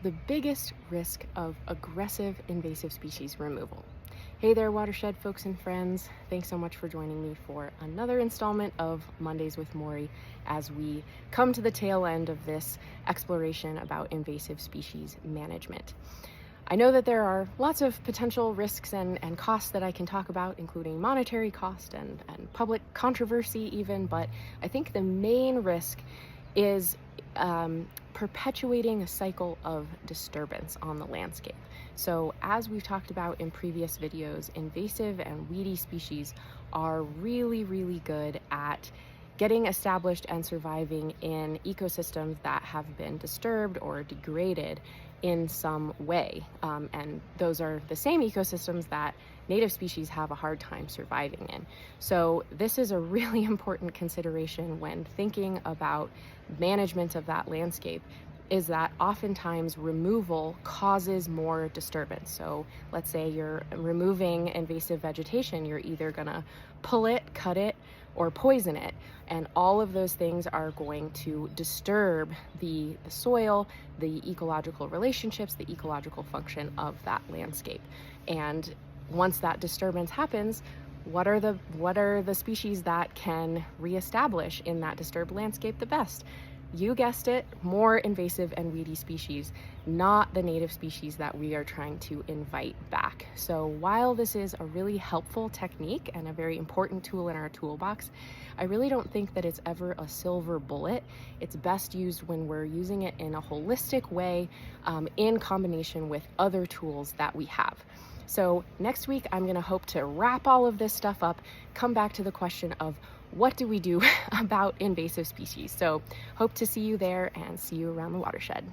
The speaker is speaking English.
the biggest risk of aggressive invasive species removal. Hey there, watershed folks and friends. Thanks so much for joining me for another installment of Mondays with Mori as we come to the tail end of this exploration about invasive species management. I know that there are lots of potential risks and costs that I can talk about, including monetary cost and public controversy even, but I think the main risk is perpetuating a cycle of disturbance on the landscape. So as we've talked about in previous videos, invasive and weedy species are really good at getting established and surviving in ecosystems that have been disturbed or degraded in some way. And those are the same ecosystems that native species have a hard time surviving in. So this is a really important consideration when thinking about management of that landscape, is that oftentimes removal causes more disturbance. So let's say you're removing invasive vegetation, you're either gonna pull it, cut it, or poison it. And all of those things are going to disturb the soil, the ecological relationships, the ecological function of that landscape. And once that disturbance happens, what are the species that can reestablish in that disturbed landscape the best? You guessed it, more invasive and weedy species, not the native species that we are trying to invite back. So while this is a really helpful technique and a very important tool in our toolbox, I really don't think that it's ever a silver bullet. It's best used when we're using it in a holistic way, in combination with other tools that we have. So next week, I'm gonna hope to wrap all of this stuff up, come back to the question of what do we do about invasive species? So hope to see you there and see you around the watershed.